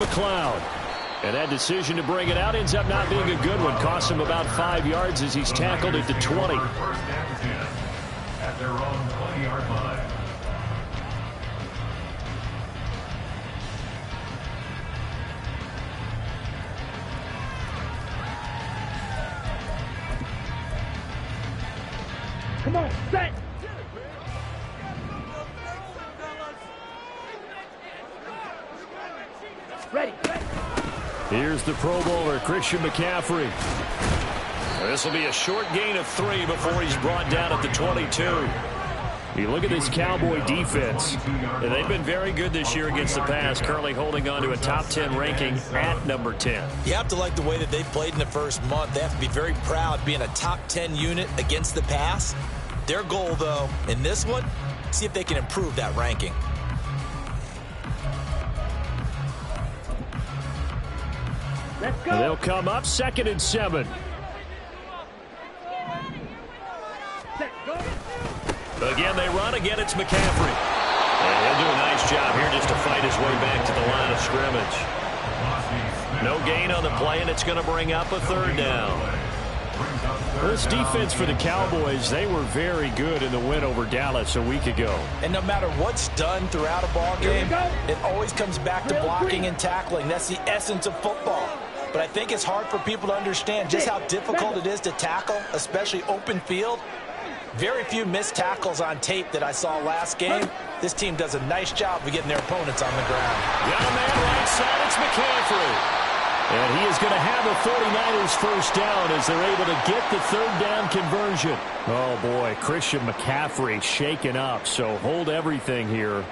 McLeod. And that decision to bring it out ends up not being a good one. Costs him about 5 yards as he's tackled at the 20. At their own 20-yard line. Come on, set! Ready. Here's the Pro Bowler, Christian McCaffrey. This will be a short gain of 3 before he's brought down at the 22. You look at this Cowboy defense, and they've been very good this year against the pass, currently holding on to a top 10 ranking at number 10. You have to like the way that they played in the first month. They have to be very proud being a top 10 unit against the pass. Their goal, though, in this one, see if they can improve that ranking. Let's go. And they'll come up 2nd and 7. Set, go. Again, they run. Again, it's McCaffrey. And he'll do a nice job here just to fight his way back to the line of scrimmage. No gain on the play, and it's going to bring up a 3rd down. Well, this defense for the Cowboys, they were very good in the win over Dallas a week ago. And no matter what's done throughout a ball game, it always comes back to blocking and tackling. That's the essence of football. But I think it's hard for people to understand just how difficult it is to tackle, especially open field. Very few missed tackles on tape that I saw last game. This team does a nice job of getting their opponents on the ground. Got a man right side, it's McCaffrey. And he is going to have a 49ers first down as they're able to get the 3rd down conversion. Oh, boy, Christian McCaffrey shaken up, so hold everything here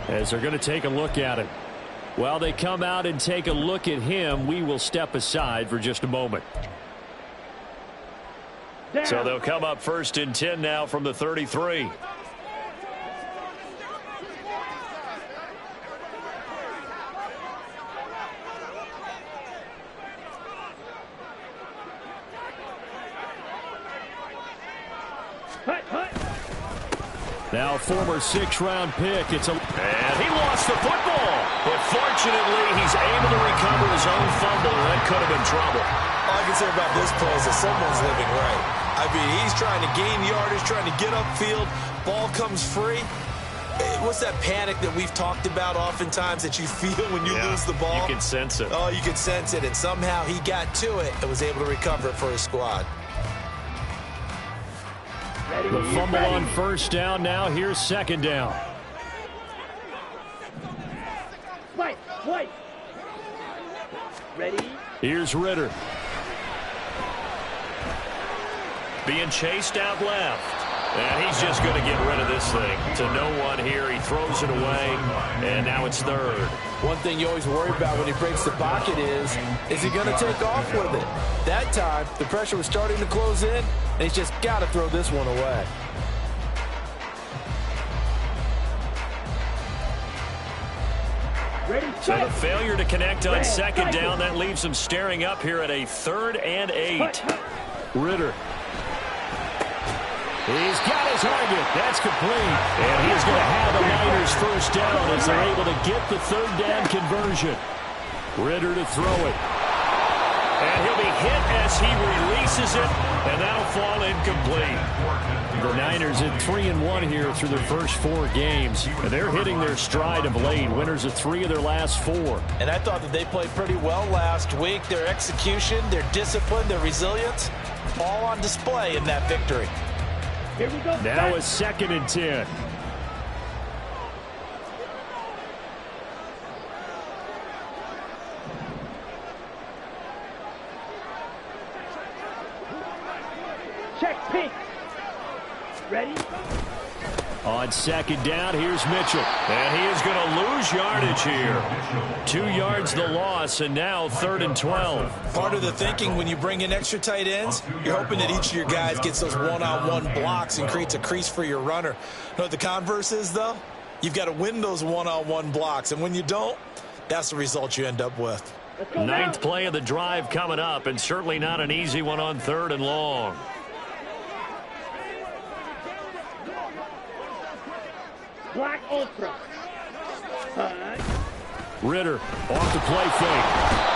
as they're going to take a look at him. While they come out and take a look at him, we will step aside for just a moment. So they'll come up 1st and 10 now from the 33. Now former 6th-round pick. And he lost the football. But fortunately, he's able to recover his own fumble. That could have been trouble. All I can say about this play is that someone's living right. I mean, he's trying to gain yardage, trying to get upfield. Ball comes free. What's that panic that we've talked about oftentimes that you feel when you lose the ball? You can sense it. Oh, you can sense it. And somehow he got to it and was able to recover it for his squad. The fumble on 1st down. Now here's 2nd down. Wait. Ready? Here's Ritter. Being chased out left. And he's just going to get rid of this thing. To no one here. He throws it away. And now it's 3rd. One thing you always worry about when he breaks the pocket is he going to take off with it? That time, the pressure was starting to close in, and he's just got to throw this one away. So the failure to connect on 2nd down, that leaves him staring up here at a 3rd and 8. Ritter. He's got his target. That's complete. And he's going to have a Niners first down as they're able to get the 3rd down conversion. Ritter to throw it. And he'll be hit as he releases it, and that'll fall incomplete. The Niners at 3-1 here through their first 4 games. And they're hitting their stride of late. Winners of 3 of their last 4. And I thought that they played pretty well last week. Their execution, their discipline, their resilience, all on display in that victory. Here we go. Now it's 2nd and 10. Check pink. Ready? On 2nd down, here's Mitchell. And he is going to lose yardage here. 2 yards the loss, and now 3rd and 12. Part of the thinking when you bring in extra tight ends, you're hoping that each of your guys gets those one-on-one blocks and creates a crease for your runner. You know what the converse is, though? You've got to win those one-on-one blocks, and when you don't, that's the result you end up with. 9th play of the drive coming up, and certainly not an easy one on 3rd and long. Black Ultra. Ritter off the play fake.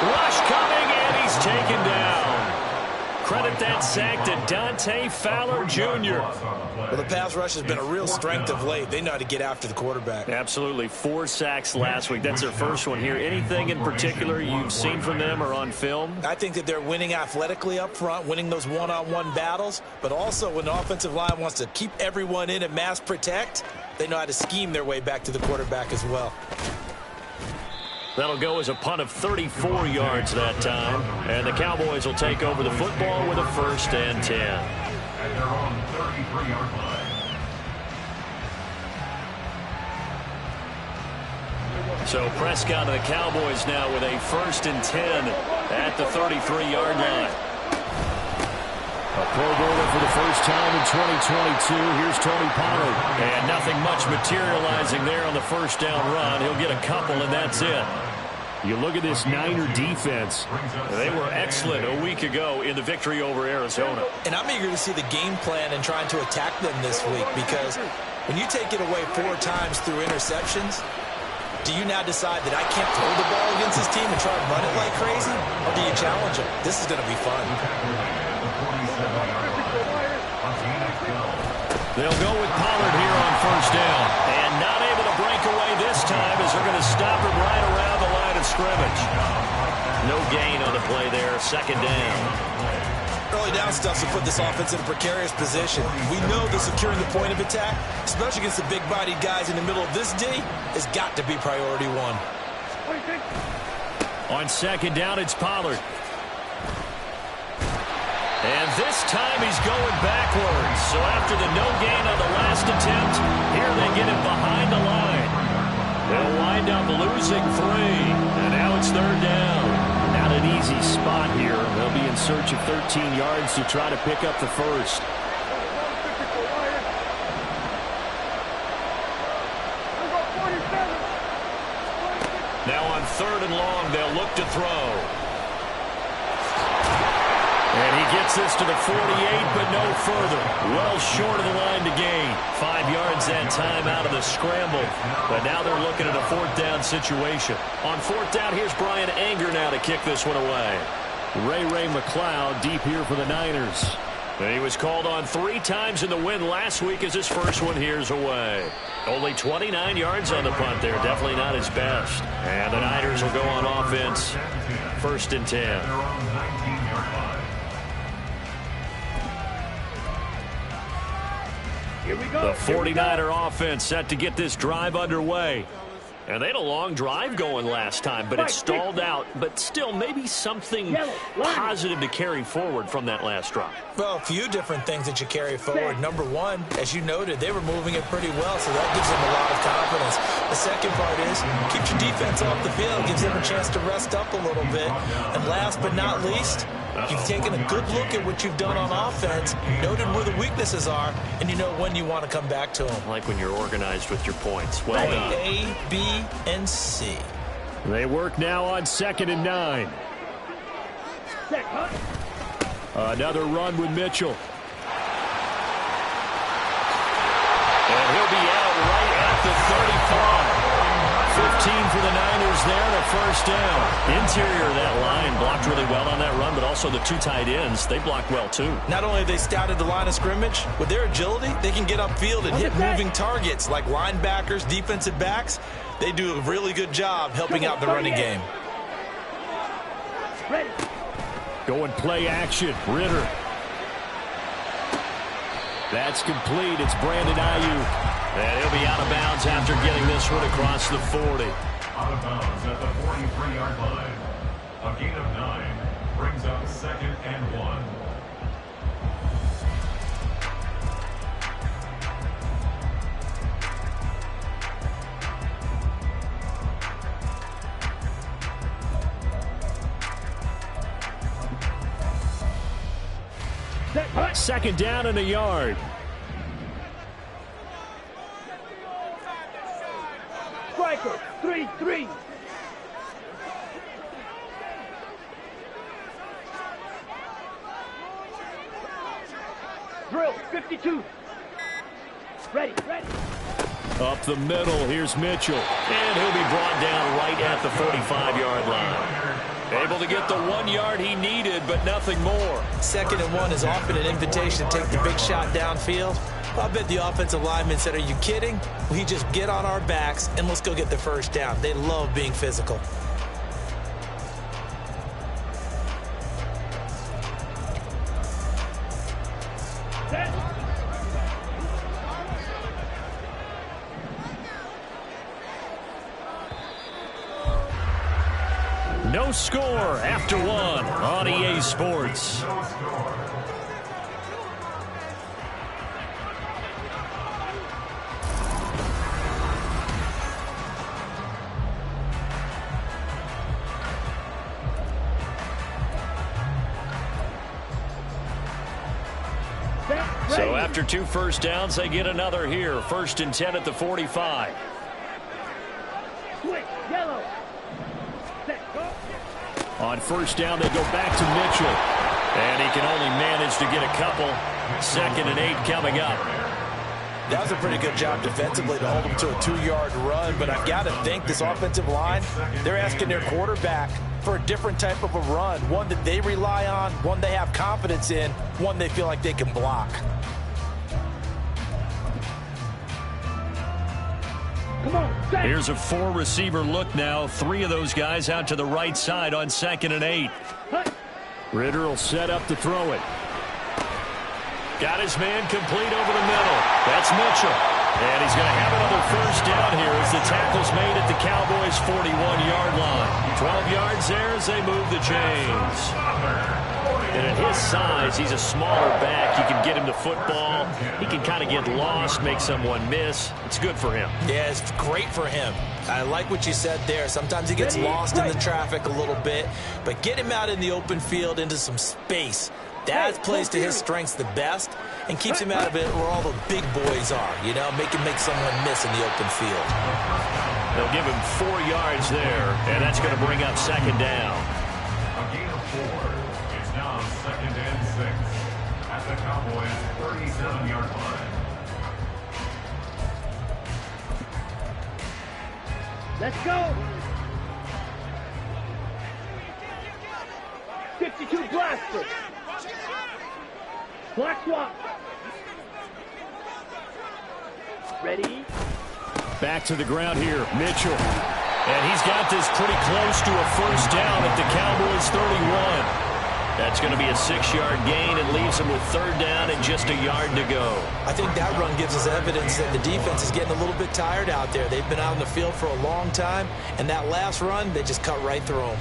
Rush coming, and he's taken down. Credit that sack to Dante Fowler Jr. Well, the pass rush has been a real strength of late. They know how to get after the quarterback. Absolutely. 4 sacks last week. That's their first one here. Anything in particular you've seen from them or on film? I think that they're winning athletically up front, winning those one-on-one battles, but also when the offensive line wants to keep everyone in and mass protect, they know how to scheme their way back to the quarterback as well. That'll go as a punt of 34 yards that time. And the Cowboys will take over the football with a 1st and 10. At their own 33-yard line. So Prescott and the Cowboys now with a 1st and 10 at the 33-yard line. A Pro Bowler for the first time in 2022. Here's Tony Pollard. And nothing much materializing there on the first down run. He'll get a couple, and that's it. You look at this Niner defense. They were excellent a week ago in the victory over Arizona. And I'm eager to see the game plan and trying to attack them this week, because when you take it away 4 times through interceptions, do you now decide that I can't throw the ball against this team and try to run it like crazy? Or do you challenge them? This is going to be fun. They'll go with Pollard here on first down. And not able to break away this time as they're going to stop him right around the line of scrimmage. No gain on the play there. 2nd down. Early down stuff to put this offense in a precarious position. We know that securing the point of attack, especially against the big-bodied guys in the middle of this D, has got to be priority 1. On 2nd down, it's Pollard. And this time he's going backwards. So after the no gain on the last attempt, here they get him behind the line. They'll wind up losing 3. And now it's 3rd down. Not an easy spot here. They'll be in search of 13 yards to try to pick up the first. Now on 3rd and long, they'll look to throw. And he gets this to the 48, but no further. Well short of the line to gain. 5 yards that time out of the scramble. But now they're looking at a 4th down situation. On 4th down, here's Brian Anger now to kick this one away. Ray McCloud deep here for the Niners. And he was called on 3 times in the win last week as his first one here's away. Only 29 yards on the punt there. Definitely not his best. And the Niners will go on offense. 1st and 10. Here we go. The 49er offense set to get this drive underway. And they had a long drive going last time, but it stalled out. But still, maybe something positive to carry forward from that last drive. Well, a few different things that you carry forward. Number 1, as you noted, they were moving it pretty well, so that gives them a lot of confidence. The second part is keeps your defense off the field, gives them a chance to rest up a little bit. And last but not least, you've taken a good look at what you've done on offense, noted where the weaknesses are, and you know when you want to come back to them. Like when you're organized with your points. Well done. A, B, and C. They work now on 2nd and 9. Another run with Mitchell. And he'll be out right at the 35. 15 for the Niners there, the first down. Interior of that line blocked really well on that run, but also the 2 tight ends, they blocked well too. Not only have they scouted the line of scrimmage, with their agility, they can get upfield and hit moving targets like linebackers, defensive backs. They do a really good job helping out the running game. Ready. Going play action, Ritter. That's complete. It's Brandon Ayuk. And he'll be out of bounds after getting this one across the 40. Out of bounds at the 43-yard line. A gain of 9 brings up 2nd and 1. Second down and a yard. Striker, 3-3. Drill, 52. Ready. Up the middle, here's Mitchell. And he'll be brought down right at the 45-yard line. Able to get the 1 yard he needed, but nothing more. 2nd and 1 is often an invitation to take the big shot downfield. I bet the offensive lineman said, are you kidding? We just get on our backs and let's go get the first down. They love being physical. No score after 1 on EA Sports. So after 2 first downs, they get another here. 1st and 10 at the 45. Switch, yellow. Set, go. On 1st down, they go back to Mitchell. And he can only manage to get a couple. 2nd and 8 coming up. That was a pretty good job defensively to hold him to a 2-yard run, but I've got to think this offensive line, they're asking their quarterback for a different type of a run, one that they rely on, one they have confidence in, one they feel like they can block. Come on, set. Here's a 4-receiver look now. 3 of those guys out to the right side on 2nd and 8. Hut. Ritter will set up to throw it. Got his man complete over the middle. That's Mitchell. And he's going to have another first down here as the tackle's made at the Cowboys' 41-yard line. 12 yards there as they move the chains. And at his size, he's a smaller back. You can get him to football. He can kind of get lost, make someone miss. It's good for him. Yeah, it's great for him. I like what you said there. Sometimes he gets lost in the traffic a little bit, but get him out in the open field into some space. That plays to his strengths the best and keeps him out of it where all the big boys are, you know, make someone miss in the open field. They'll give him 4 yards there, and that's going to bring up 2nd down. A gain of 4. It's now 2nd and 6 at the Cowboys' 37-yard line. Let's go. 52 blaster. Black swap. Ready? Back to the ground here, Mitchell. And he's got this pretty close to a first down at the Cowboys' 31. That's going to be a 6-yard gain and leaves them with 3rd down and just a yard to go. I think that run gives us evidence that the defense is getting a little bit tired out there. They've been out on the field for a long time, and that last run, they just cut right through them.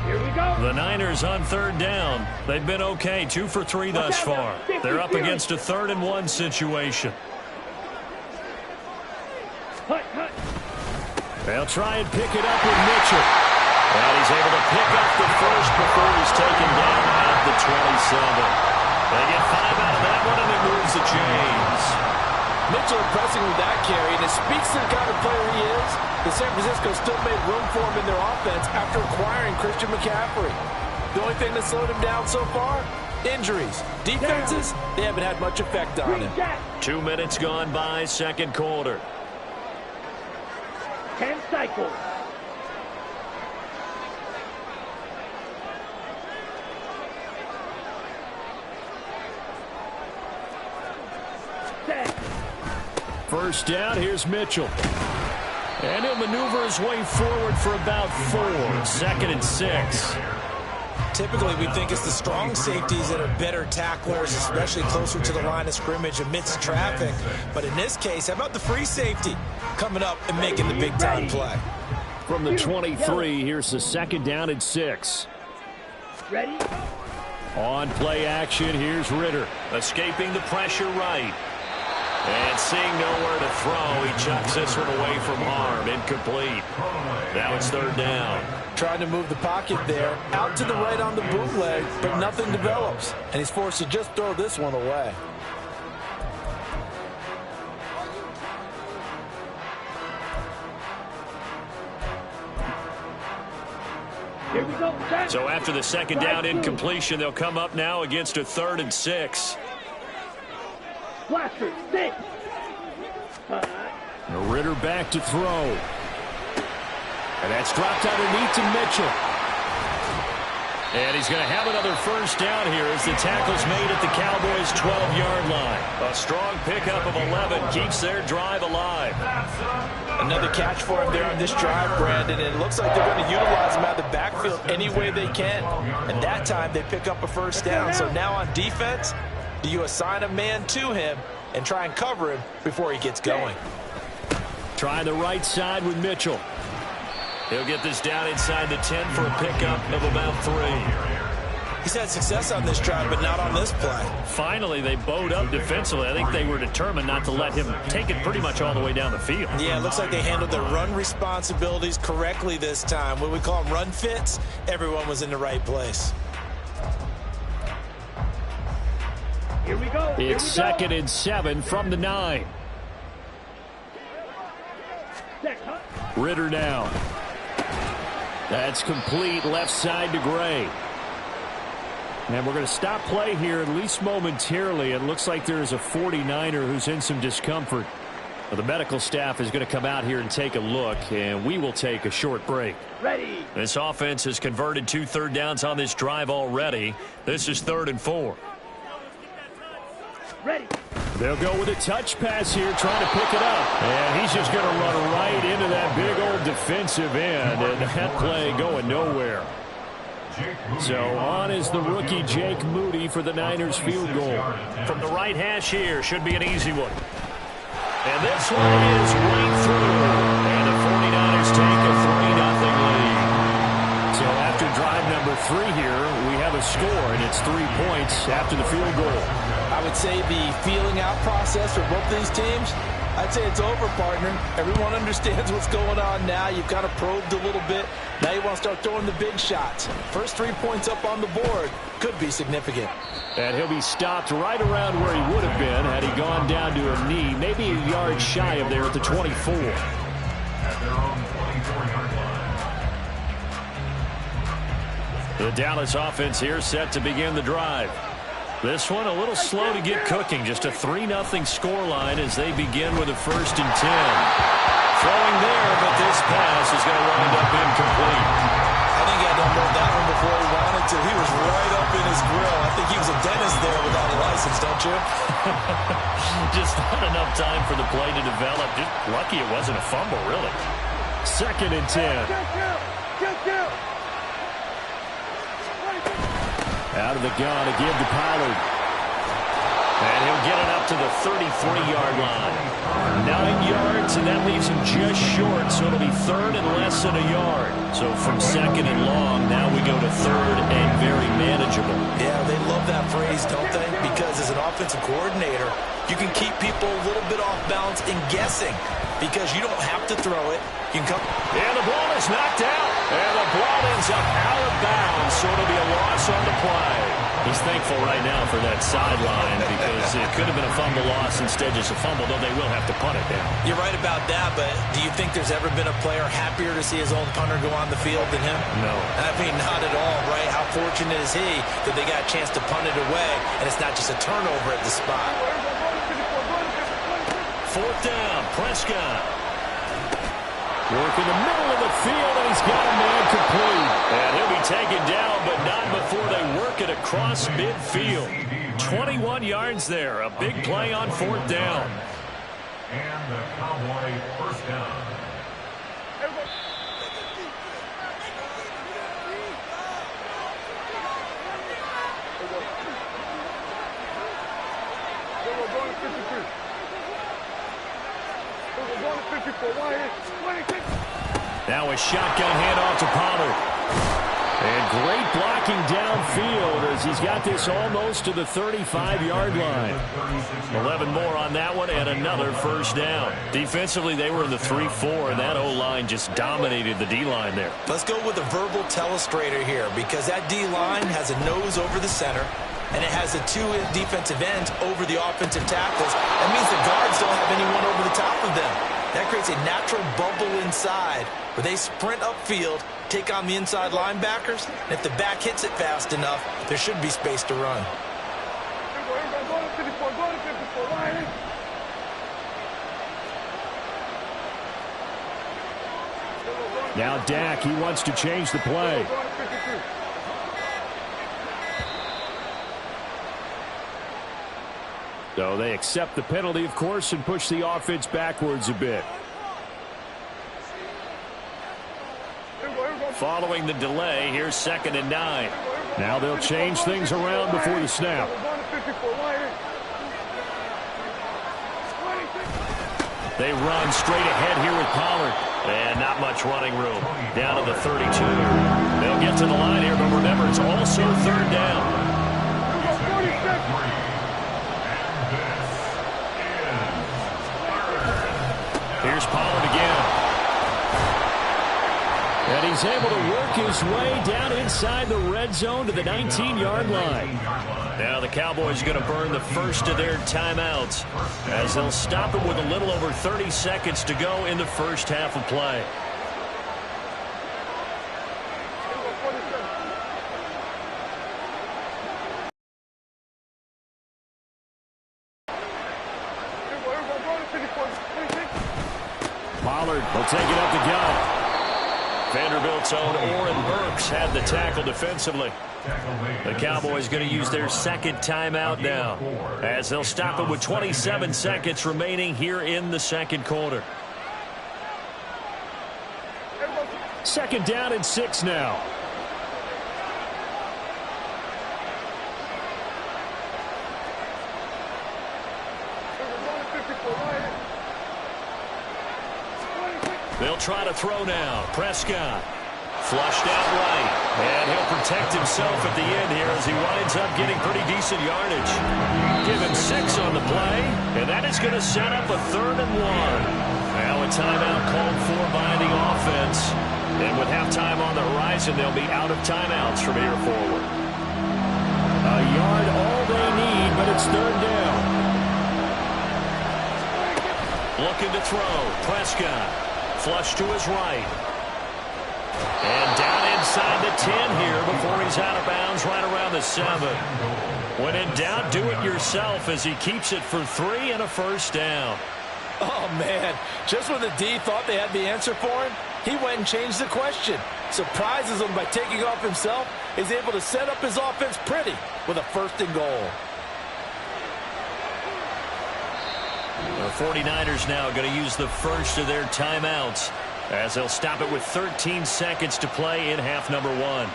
Here we go. The Niners on 3rd down. They've been okay, 2 for 3 thus far. They're up against a 3rd and 1 situation. Hut, hut. They'll try and pick it up with Mitchell. And he's able to pick up the first before he's taken down at the 27. They get 5 out of that one, and it moves the chains. Mitchell impressing with that carry, and it speaks to the kind of player he is. The San Francisco still made room for him in their offense after acquiring Christian McCaffrey. The only thing that slowed him down so far, injuries. Defenses, they haven't had much effect on him. 2 minutes gone by, 2nd quarter. 10 cycles. Set. First down, here's Mitchell. And he'll maneuver his way forward for about 4. 2nd and 6. Typically, we think it's the strong safeties that are better tacklers, especially closer to the line of scrimmage amidst traffic. But in this case, how about the free safety coming up and making the big-time play? From the 23, here's the 2nd down and 6. Ready? On play action, here's Ritter. Escaping the pressure right. And seeing nowhere to throw, he chucks this one away from harm. Incomplete. Now it's 3rd down. Trying to move the pocket there, out to the right on the bootleg, but nothing develops. And he's forced to just throw this one away. Here we go. Set. So after the second down incompletion, they'll come up now against a 3rd and 6. Blaster, 6. Ritter back to throw. And that's dropped underneath to Mitchell. And he's going to have another first down here as the tackle's made at the Cowboys' 12-yard line. A strong pickup of 11 keeps their drive alive. Another catch for him there on this drive, Brandon, and it looks like they're going to utilize him out of the backfield any way they can. And that time they pick up a first down. So now on defense, do you assign a man to him and try and cover him before he gets going? Try the right side with Mitchell. He'll get this down inside the 10 for a pickup of about 3. He's had success on this drive, but not on this play. Finally, they bowed up defensively. I think they were determined not to let him take it pretty much all the way down the field. Yeah, it looks like they handled their run responsibilities correctly this time. What we call them run fits, everyone was in the right place. Here we go. It's 2nd and 7 from the 9. Ritter now. That's complete left side to Gray. And we're going to stop play here at least momentarily. It looks like there's a 49er who's in some discomfort. Well, the medical staff is going to come out here and take a look, and we will take a short break. Ready. This offense has converted 2 third downs on this drive already. This is 3rd and 4. Ready. They'll go with a touch pass here, trying to pick it up. And he's just going to run right into that big old defensive end, and that play going nowhere. So on is the rookie Jake Moody for the Niners field goal. From the right hash here, should be an easy one. And this one is right through. And the 49ers take a 3-0 lead. So after drive number 3 here, we have a score, and it's 3 points after the field goal. I would say the feeling out process for both of these teams, I'd say it's over, partner. Everyone understands what's going on now. You've kind of probed a little bit. Now you want to start throwing the big shots. First 3 points up on the board could be significant. And he'll be stopped right around where he would have been had he gone down to a knee, maybe a yard shy of there at the 24. At their own 24-yard line. The Dallas offense here set to begin the drive. This one a little slow to get cooking. Just a 3-0 scoreline as they begin with a 1st and 10. Throwing there, but this pass is going to wind up incomplete. I think he had to unload that one before he wanted to. He was right up in his grill. I think he was a dentist there without a license, don't you? Just not enough time for the play to develop. Just lucky it wasn't a fumble, really. 2nd and 10. Out of the gun to give to Pollard. And he'll get it up to the 33-yard line. 9 yards, and that leaves him just short, so it'll be 3rd and less than a yard. So from 2nd and long, now we go to 3rd and very manageable. Yeah, they love that phrase, don't they? Because as an offensive coordinator, you can keep people a little bit off balance and guessing because you don't have to throw it. You can come. And the ball is knocked out. And the ball ends up out of bounds, so it'll be a loss on the play. He's thankful right now for that sideline because it could have been a fumble loss, instead just a fumble, though they will have to punt it down. You're right about that, but do you think there's ever been a player happier to see his own punter go on the field than him? No. I mean, not at all, right? How fortunate is he that they got a chance to punt it away, and it's not just a turnover at the spot. 4th down, Prescott. Work in the middle of the field, and he's got a man complete. And he'll be taken down, but not before they work it across midfield. 21 yards there. A big play on 4th down. And the Cowboy 1st down. Now a shotgun handoff to Pollard. And great blocking downfield as he's got this almost to the 35-yard line. 11 more on that one and another 1st down. Defensively, they were in the 3-4, and that O-line just dominated the D-line there. Let's go with a verbal telestrator here because that D-line has a nose over the center, and it has the 2 defensive ends over the offensive tackles. That means the guards don't have anyone over the top of them. That creates a natural bubble inside where they sprint upfield, take on the inside linebackers, and if the back hits it fast enough, there should be space to run. Now Dak, he wants to change the play. So they accept the penalty, of course, and push the offense backwards a bit. Following the delay, here's 2nd and 9. Now they'll change things around before the snap. They run straight ahead here with Pollard. And not much running room. Down to the 32. They'll get to the line here, but remember, it's also 3rd down. Here's Pollard again. And he's able to work his way down inside the red zone to the 19-yard line. Now the Cowboys are going to burn the first of their timeouts as they'll stop it with a little over 30 seconds to go in the first half of play. Pollard will take it up the gut. Vanderbilt's own Oren Burks had the tackle defensively. The Cowboys going to use their 2nd timeout now as they'll stop it with 27 seconds remaining here in the 2nd quarter. 2nd down and 6 now. They'll try to throw now. Prescott flushed out right. And he'll protect himself at the end here as he winds up getting pretty decent yardage. Give him 6 on the play. And that is going to set up a 3rd and 1. Now a timeout called for by the offense. And with halftime on the horizon, they'll be out of timeouts from here forward. A yard all they need, but it's 3rd down. Looking to throw. Prescott. Flush to his right. And down inside the 10 here before he's out of bounds right around the 7. When in doubt, do it yourself as he keeps it for 3 and a 1st down. Oh, man. Just when the D thought they had the answer for him, he went and changed the question. Surprises him by taking off himself. He's able to set up his offense pretty with a 1st and goal. The 49ers now going to use the first of their timeouts as they'll stop it with 13 seconds to play in half number 1.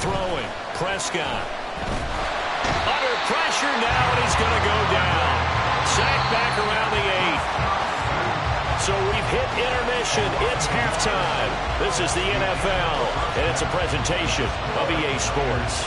Throwing. Prescott. Under pressure now, and he's going to go down. Sacked back around the 8. So we've hit intermission. It's halftime. This is the NFL, and it's a presentation of EA Sports.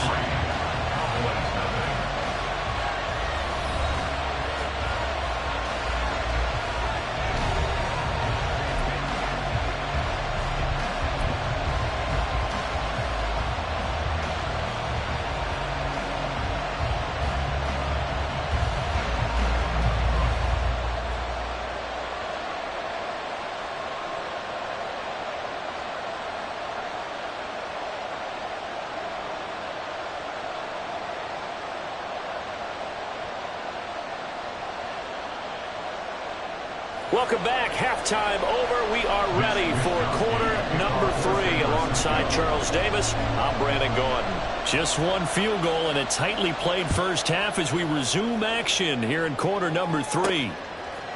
Welcome back. Halftime over. We are ready for quarter number 3. Alongside Charles Davis, I'm Brandon Gordon. Just one field goal in a tightly played first half as we resume action here in quarter number 3.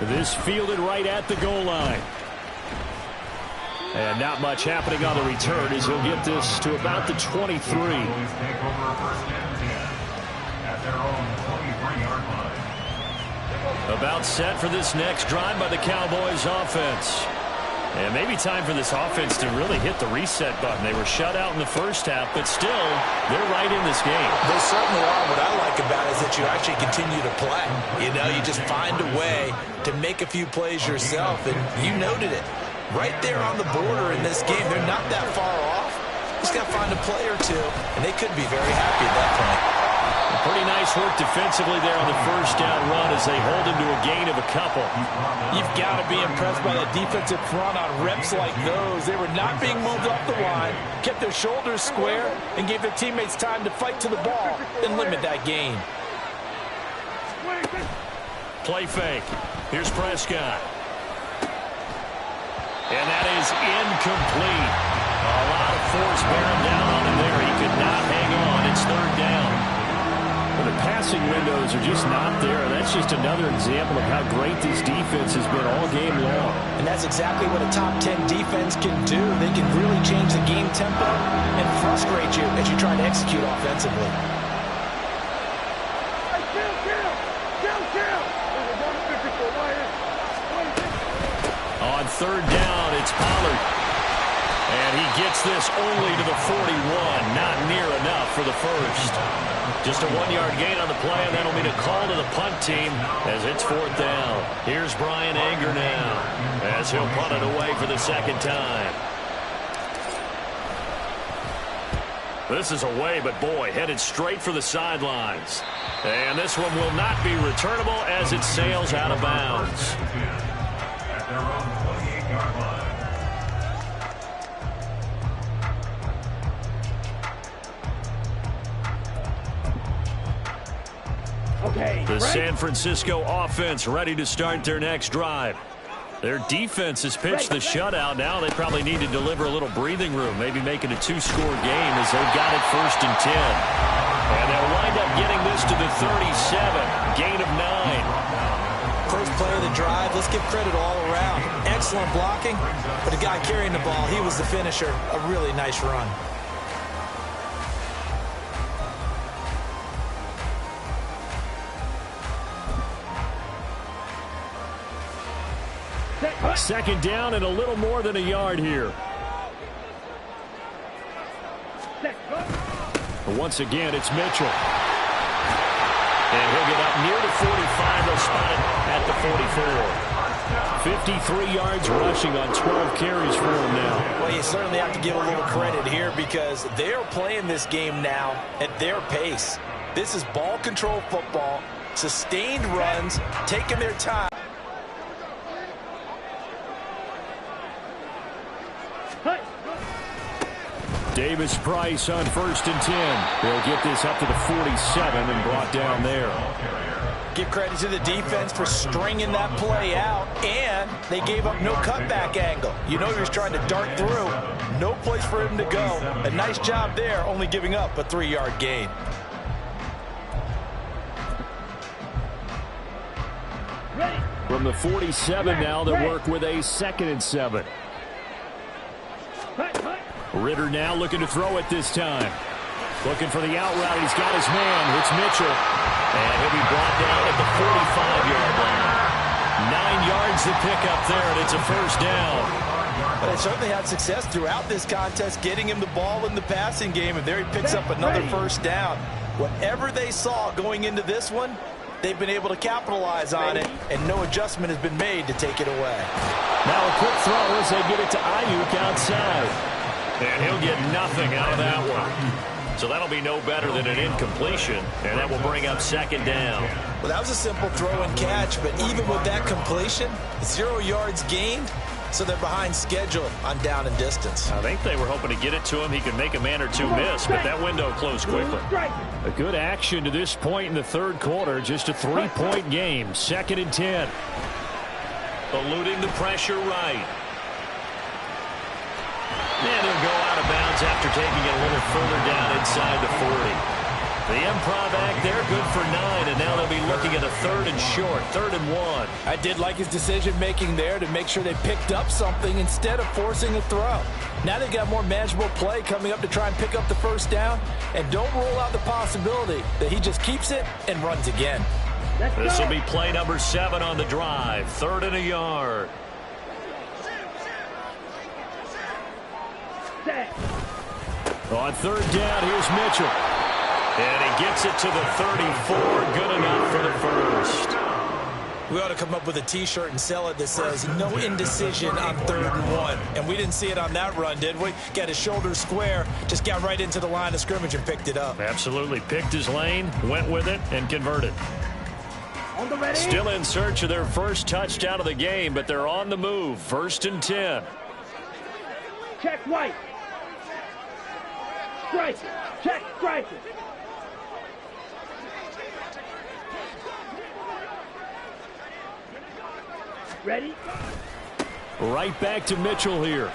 This fielded right at the goal line. And not much happening on the return as he'll get this to about the 23. About set for this next drive by the Cowboys offense. And maybe time for this offense to really hit the reset button. They were shut out in the first half, but still, they're right in this game. They certainly are. What I like about it is that you actually continue to play. You know, you just find a way to make a few plays yourself, and you noted it. Right there on the border in this game, they're not that far off. Just got to find a play or two, and they could be very happy at that point. Pretty nice work defensively there on the first down run as they hold him to a gain of a couple. You've got to be impressed by that defensive front on reps like those. They were not being moved off the line, kept their shoulders square, and gave their teammates time to fight to the ball and limit that gain. Play fake. Here's Prescott. And that is incomplete. A lot of force bearing down on him there. He could not hang on. It's third down. Well, the passing windows are just not there. That's just another example of how great this defense has been all game long. And that's exactly what a top 10 defense can do. They can really change the game tempo and frustrate you as you try to execute offensively. On third down, it's Pollard. And he gets this only to the 41. Not near enough for the first. Just a 1-yard gain on the play, and that'll mean a call to the punt team as it's fourth down. Here's Brian Anger now as he'll punt it away for the second time. This is away, but boy, headed straight for the sidelines. And this one will not be returnable as it sails out of bounds. At their own 28-yard line. The San Francisco offense ready to start their next drive. Their defense has pitched the shutout. Now they probably need to deliver a little breathing room, maybe make it a 2-score game as they've got it 1st and 10. And they'll wind up getting this to the 37, gain of 9. First play of the drive, let's give credit all around. Excellent blocking, but the guy carrying the ball, he was the finisher. A really nice run. Second down and a little more than a yard here. Once again, it's Mitchell. And he'll get up near the 45. They'll spot it at the 44. 53 yards rushing on 12 carries for him now. Well, you certainly have to give a little credit here because they're playing this game now at their pace. This is ball control football, sustained runs, taking their time. Davis Price on 1st and 10. They'll get this up to the 47 and brought down there. Give credit to the defense for stringing that play out, and they gave up no cutback angle. You know he was trying to dart through. No place for him to go. A nice job there, only giving up a 3-yard gain. From the 47 now, they work with a 2nd and 7. Ritter now looking to throw it this time. Looking for the out route. He's got his man. It's Mitchell. And he'll be brought down at the 45-yard line. 9 yards to pick up there, and it's a first down. But they certainly had success throughout this contest, getting him the ball in the passing game, and there he picks up another first down. Whatever they saw going into this one, they've been able to capitalize on it, and no adjustment has been made to take it away. Now a quick throw as they get it to Ayuk outside. And he'll get nothing out of that one. So that'll be no better than an incompletion, and that will bring up 2nd down. Well, that was a simple throw and catch, but even with that completion, 0 yards gained, so they're behind schedule on down and distance. I think they were hoping to get it to him. He could make a man or two miss, but that window closed quickly. A good action to this point in the 3rd quarter. Just a 3-point game. 2nd and 10. Eluding the pressure right. And he'll go out of bounds after taking it a little further down inside the 40. The improv act there, good for 9, and now they'll be looking at a 3rd and short, 3rd and 1. I did like his decision-making there to make sure they picked up something instead of forcing a throw. Now they've got more manageable play coming up to try and pick up the first down, and don't rule out the possibility that he just keeps it and runs again. This will be play number 7 on the drive, 3rd and a yard. On third down, here's Mitchell. And he gets it to the 34. Good enough for the first. We ought to come up with a T-shirt and sell it that says, no indecision on 3rd and 1. And we didn't see it on that run, did we? Got his shoulders square, just got right into the line of scrimmage and picked it up. Absolutely. Picked his lane, went with it, and converted. Still in search of their first touchdown of the game, but they're on the move. 1st and 10. Check right. Strike. Check strike. Ready? Right back to Mitchell here.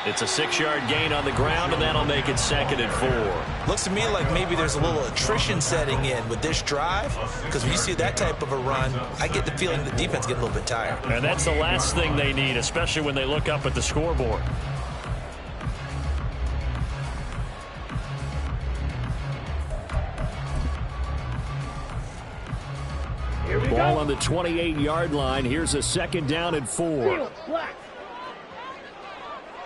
It's a 6-yard gain on the ground, and that'll make it 2nd and 4. Looks to me like maybe there's a little attrition setting in with this drive, because when you see that type of a run, I get the feeling the defense gets a little bit tired. And that's the last thing they need, especially when they look up at the scoreboard. Here we Ball go. on the 28-yard line. Here's a 2nd down and 4. Field black.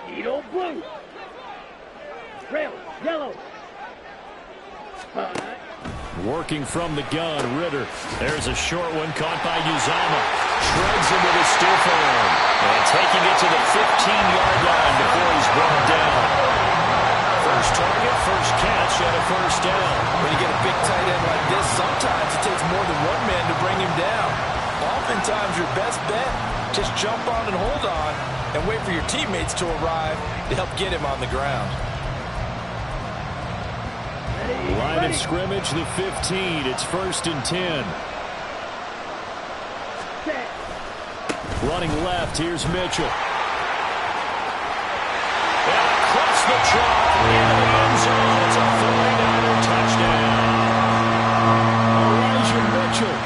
Needle blue. Rail yellow. Working from the gun, Ritter. There's a short one caught by Uzama. Shreds him with a stiff arm. And taking it to the 15-yard line before he's brought down. First target, first catch, and a first down. When you get a big tight end like this, sometimes it takes more than one man to bring him down. Oftentimes, your best bet, just jump on and hold on and wait for your teammates to arrive to help get him on the ground. Line of scrimmage, the 15. It's 1st and 10. Running left, here's Mitchell. And across the chalk into the end zone. It's a 49er touchdown. Elijah Mitchell,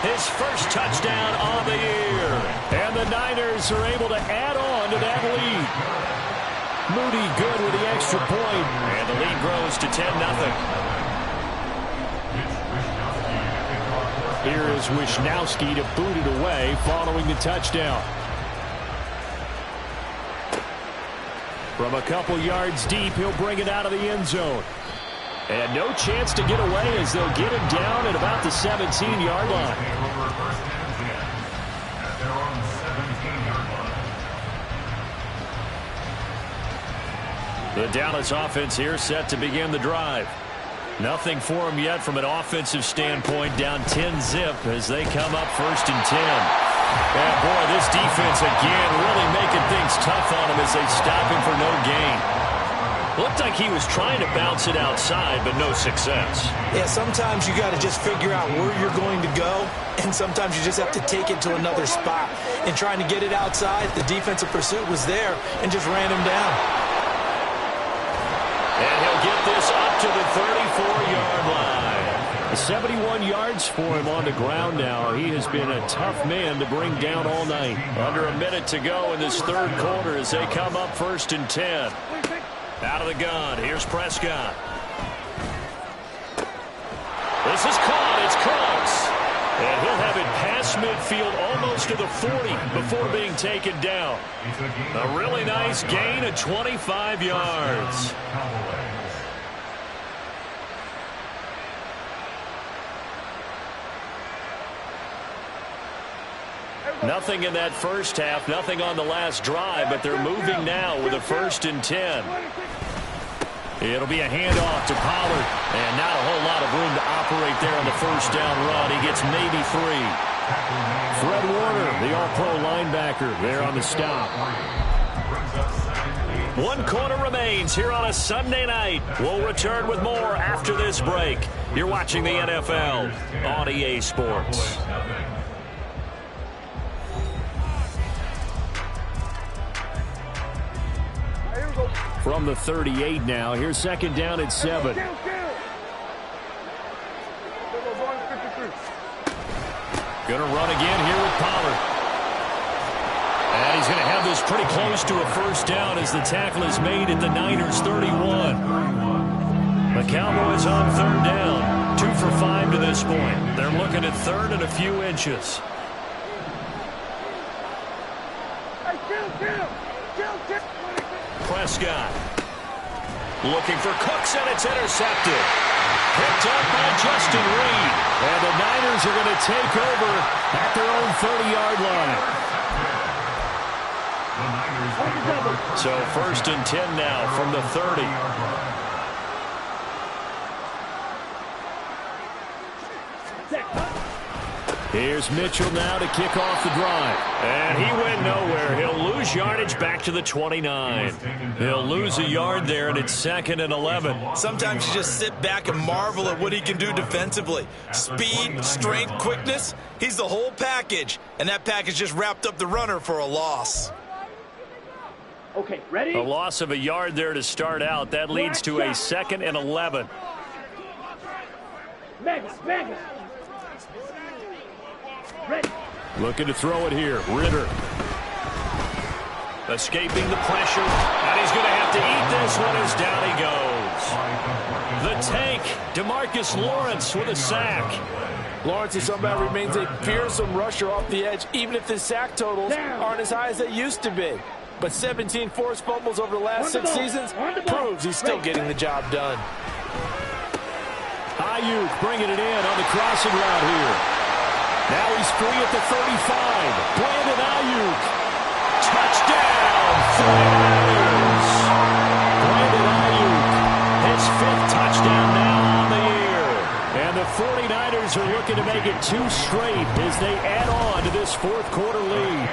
his first touchdown on the year. And the Niners are able to add on to that lead. Moody good with the extra point. And the lead grows to 10-0. Here is Wishnowsky to boot it away following the touchdown. From a couple yards deep, he'll bring it out of the end zone. And no chance to get away as they'll get him down at about the 17-yard line. The Dallas offense here set to begin the drive. Nothing for them yet from an offensive standpoint, down 10-zip as they come up 1st and 10. And boy, this defense again really making things tough on him as they stop him for no gain. Looked like he was trying to bounce it outside, but no success. Yeah, sometimes you got to just figure out where you're going to go, and sometimes you just have to take it to another spot. And trying to get it outside, the defensive pursuit was there and just ran him down. And he'll get this up to the 34-yard line. 71 yards for him on the ground now. He has been a tough man to bring down all night. Under a minute to go in this 3rd quarter as they come up 1st and 10. Out of the gun, here's Prescott. This is caught, it's close. And he'll have it past midfield almost to the 40 before being taken down. A really nice gain of 25 yards. Nothing in that first half, nothing on the last drive, but they're moving now with a 1st and 10. It'll be a handoff to Pollard, and not a whole lot of room to operate there on the first down run. He gets maybe 3. Fred Warner, the all-pro linebacker, there on the stop. 1 quarter remains here on a Sunday night. We'll return with more after this break. You're watching the NFL on EA Sports. From the 38 now. Here's 2nd down at 7. Gonna run again here with Pollard. And he's going to have this pretty close to a first down as the tackle is made at the Niners 31. The Cowboys on 3rd down. 2 for 5 to this point. They're looking at 3rd and a few inches. Prescott Looking for Cooks, and it's intercepted. Picked up by Justin Reed. And the Niners are going to take over at their own 30-yard line. So 1st and 10 now from the 30. Here's Mitchell now to kick off the drive. And he went nowhere. He'll lose yardage back to the 29. He'll lose a yard there, and it's 2nd and 11. Sometimes you just sit back and marvel at what he can do defensively. Speed, strength, quickness. He's the whole package. And that package just wrapped up the runner for a loss. Okay, ready? A loss of a yard there to start out. That leads to a 2nd and 11. Mega. Ready. Looking to throw it here. Ritter. Escaping the pressure. And he's going to have to eat this one as down he goes. The tank, DeMarcus Lawrence with a sack. Lawrence is somebody remains a fearsome rusher off the edge, even if the sack totals aren't as high as they used to be. But 17 forced fumbles over the last 6 seasons proves he's still getting the job done. Ayuk bringing it in on the crossing route here. Now he's free at the 35. Brandon Ayuk. Touchdown, 49ers. Brandon Ayuk, his 5th touchdown now on the year. And the 49ers are looking to make it 2 straight as they add on to this 4th quarter lead.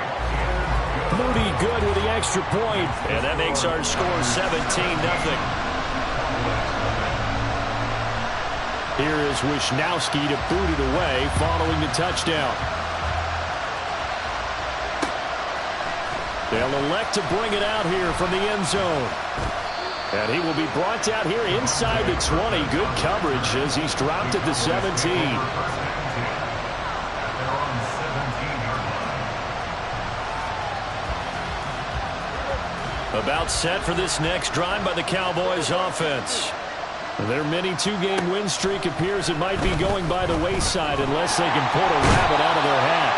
Moody good with the extra point. And that makes our score 17-0. Here is Wisnowski to boot it away following the touchdown. They'll elect to bring it out here from the end zone. And he will be brought out here inside the 20. Good coverage as he's dropped at the 17. About set for this next drive by the Cowboys offense. Their mini 2-game win streak appears it might be going by the wayside unless they can pull a rabbit out of their hat.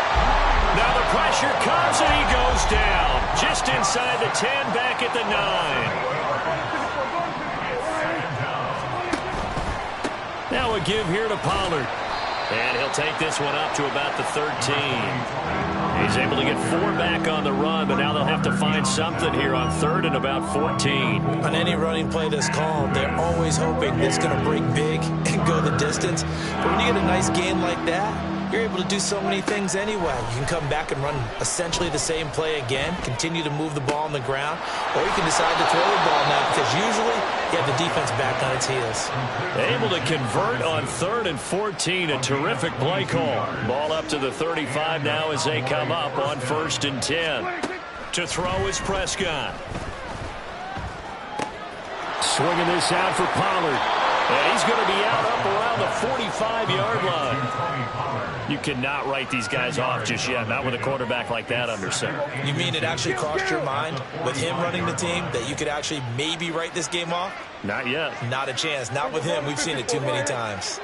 Now the pressure comes and he goes down. Just inside the 10, back at the 9. Now a give here to Pollard. And he'll take this one up to about the 13. He's able to get 4 back on the run, but now they'll have to find something here on 3rd and about 14. On any running play that's called, they're always hoping it's going to break big and go the distance. But when you get a nice gain like that, you're able to do so many things anyway. You can come back and run essentially the same play again, continue to move the ball on the ground, or you can decide to throw the ball now because usually you have the defense back on its heels. Able to convert on 3rd and 14. A terrific play call. Ball up to the 35 now as they come up on 1st and 10. To throw is Prescott. Swinging this out for Pollard. And he's going to be out up around the 45-yard line. You cannot write these guys off just yet, not with a quarterback like that under center. You mean it actually crossed your mind with him running the team that you could actually maybe write this game off? Not yet. Not a chance. Not with him. We've seen it too many times.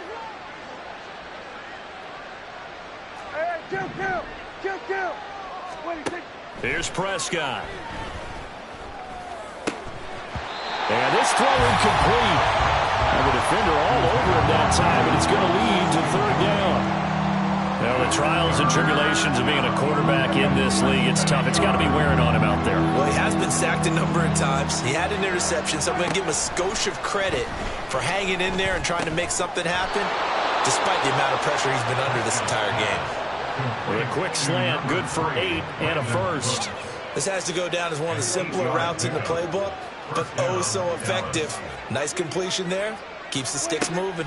Here's Prescott. And this throw incomplete. And the defender all over him that time, and it's going to lead to 3rd down. Now, the trials and tribulations of being a quarterback in this league, it's tough. It's got to be wearing on him out there. Well, he has been sacked a number of times. He had an interception, so I'm going to give him a skosh of credit for hanging in there and trying to make something happen, despite the amount of pressure he's been under this entire game. With a quick slant, good for 8 and a first. This has to go down as one of the simpler routes in the playbook, but oh so effective. Nice completion there. Keeps the sticks moving.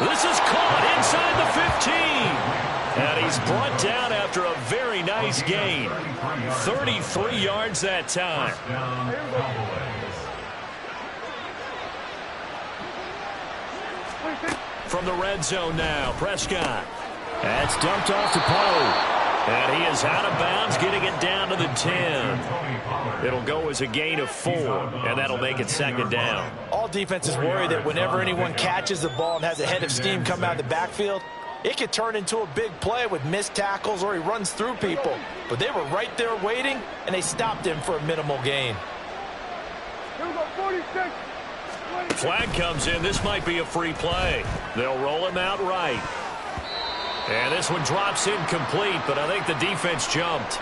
This is caught inside the 15. And he's brought down after a very nice gain. 33 yards that time. From the red zone now, Prescott. That's dumped off to Pollard. And he is out of bounds, getting it down to the 10. It'll go as a gain of 4, and that'll make it 2nd down. All defenses worry that whenever anyone catches the ball and has a head of steam come out of the backfield, It could turn into a big play with missed tackles or he runs through people. But they were right there waiting, and they stopped him for a minimal gain. Here we go, 46. Flag comes in. This might be a free play. They'll roll him out right. And this one drops incomplete, but I think the defense jumped.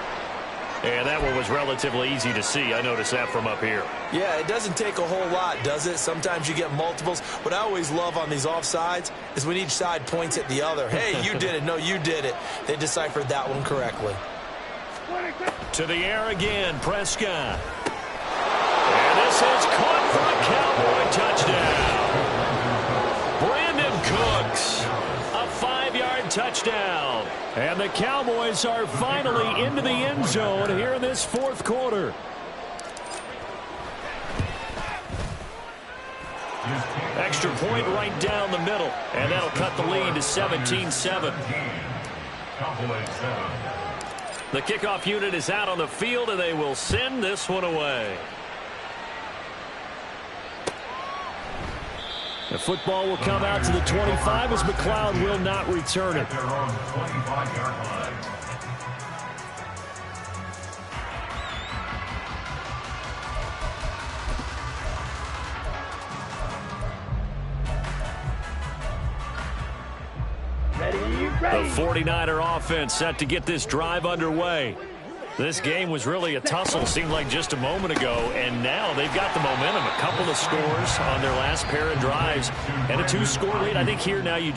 And that one was relatively easy to see. I noticed that from up here. Yeah, it doesn't take a whole lot, does it? Sometimes you get multiples. What I always love on these offsides is when each side points at the other. Hey, you did it. No, you did it. They deciphered that one correctly. To the air again, Prescott. And this is caught for a Cowboy touchdown. Brandon Cooks, a 5-yard touchdown. And the Cowboys are finally into the end zone here in this fourth quarter. Extra point right down the middle, and that'll cut the lead to 17-7. The kickoff unit is out on the field, and they will send this one away. The football will come out to the 25 as McLeod will not return it. The 49er offense set to get this drive underway. This game was really a tussle, seemed like just a moment ago, and now they've got the momentum. A couple of scores on their last pair of drives, and a 2-score lead. I think here now you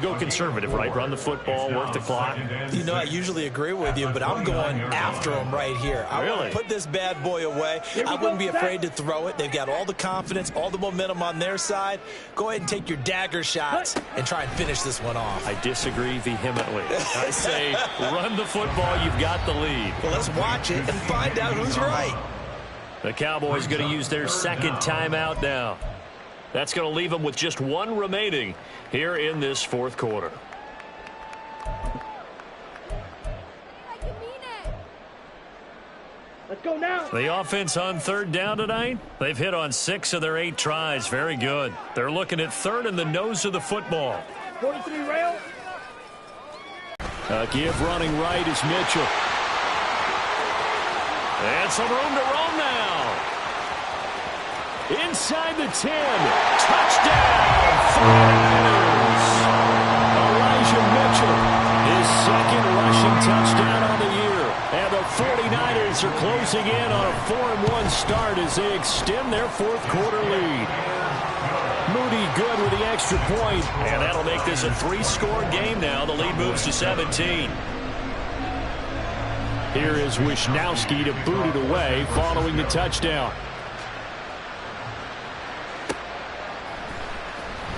go conservative, right? Run the football, work the clock. You know, I usually agree with you, but I'm going after them right here. I want to put this bad boy away. I wouldn't be afraid to throw it. They've got all the confidence, all the momentum on their side. Go ahead and take your dagger shots and try and finish this one off. I disagree vehemently. I say run the football. You've got the lead. Well, let's watch it and find out who's right. The Cowboys going to use their second timeout now. That's going to leave them with just one remaining here in this fourth quarter. Let's go now. The offense on third down tonight, they've hit on 6 of their 8 tries. Very good. They're looking at third in the nose of the football. 43 rail. Give running right is Mitchell. And some room to roam now. Inside the 10. Touchdown, 49ers. Elijah Mitchell, his second rushing touchdown on the year. And the 49ers are closing in on a 4-1 start as they extend their fourth quarter lead. Moody good with the extra point. And that'll make this a 3-score game now. The lead moves to 17. Here is Wisnowski to boot it away following the touchdown.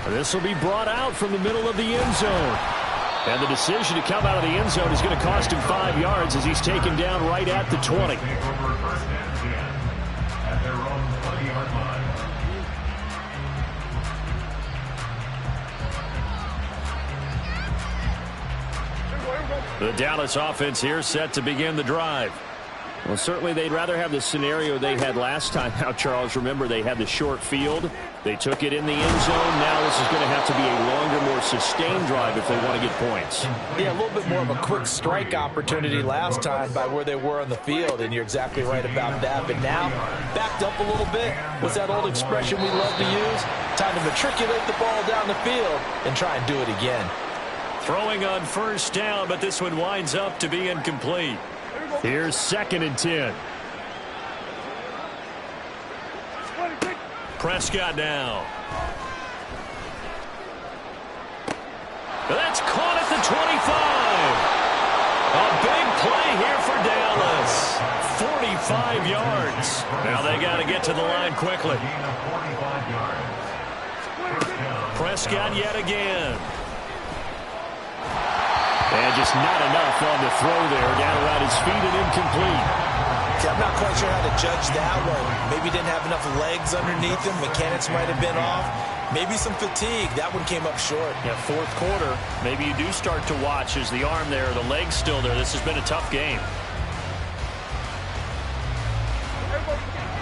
This will be brought out from the middle of the end zone. And the decision to come out of the end zone is going to cost him 5 yards as he's taken down right at the 20. The Dallas offense here set to begin the drive. Well, certainly they'd rather have the scenario they had last time out, Charles. Remember, they had the short field. They took it in the end zone. Now this is going to have to be a longer, more sustained drive if they want to get points. Yeah, a little bit more of a quick strike opportunity last time by where they were on the field, and you're exactly right about that. But now, backed up a little bit. What's that old expression we love to use? Time to matriculate the ball down the field and try and do it again. Throwing on first down, but this one winds up to be incomplete. Here's 2nd and 10. Prescott now. That's caught at the 25. A big play here for Dallas. 45 yards. Now they got to get to the line quickly. Prescott yet again. And just not enough on the throw there. Down around his feet and incomplete. See, I'm not quite sure how to judge that one. Maybe didn't have enough legs underneath him. Mechanics might have been off. Maybe some fatigue. That one came up short. Yeah, fourth quarter. Maybe you do start to watch as the arm there, the leg's still there. This has been a tough game.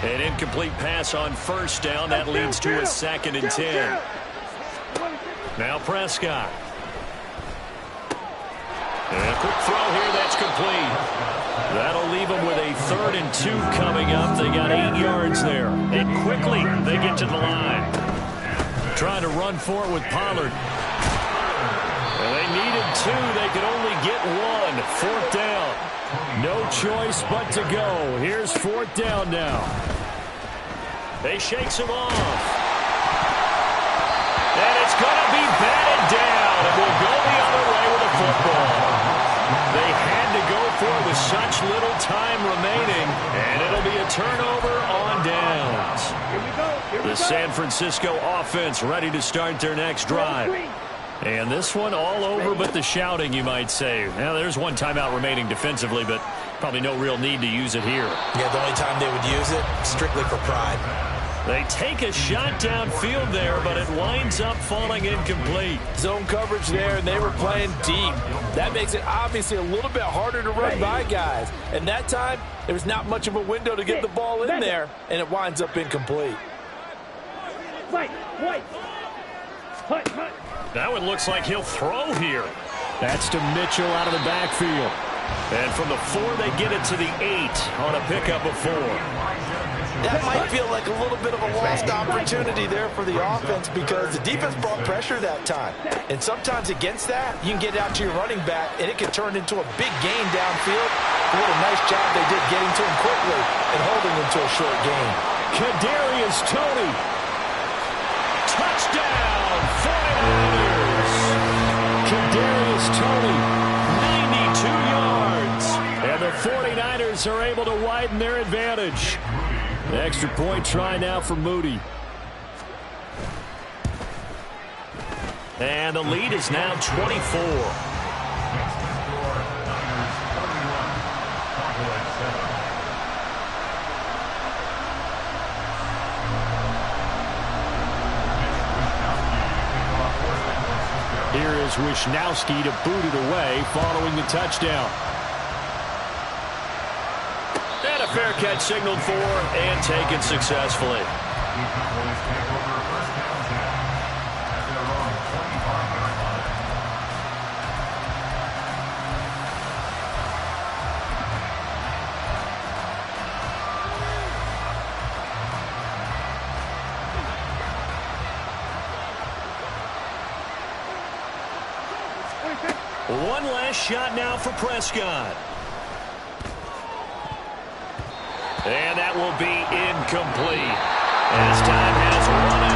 An incomplete pass on first down. That leads to a 2nd and 10. Now Prescott. And a quick throw here, that's complete. That'll leave them with a 3rd and 2 coming up. They got 8 yards there. And quickly, they get to the line. Trying to run for it with Pollard. And they needed 2. They could only get 1. 4th down. No choice but to go. Here's 4th down now. They shakes him off. And it's going to be batted down. And we'll go the other way with the football. They had to go for it with such little time remaining. And it'll be a turnover on downs. The San Francisco offense ready to start their next drive. And this one all over but the shouting, you might say. Now, there's one timeout remaining defensively, but probably no real need to use it here. Yeah, the only time they would use it, strictly for pride. They take a shot downfield there, but it winds up falling incomplete. Zone coverage there, and they were playing deep. That makes it obviously a little bit harder to run by guys. And that time, there was not much of a window to get the ball in there, and it winds up incomplete. That one looks like he'll throw here. That's to Mitchell out of the backfield. And from the 4, they get it to the 8 on a pickup of 4. That might feel like a little bit of a lost opportunity there for the offense because the defense brought pressure that time. And sometimes against that, you can get out to your running back, and it can turn into a big gain downfield. What a nice job they did getting to him quickly and holding him to a short gain. Kadarius Toney. Touchdown, 49ers. Kadarius Toney, 92 yards. And the 49ers are able to widen their advantage. The extra point try now for Moody. And the lead is now 24. Here is Wishnowski to boot it away following the touchdown. And a fair catch signaled for and taken successfully. One last shot now for Prescott. And that will be incomplete. As time has run out.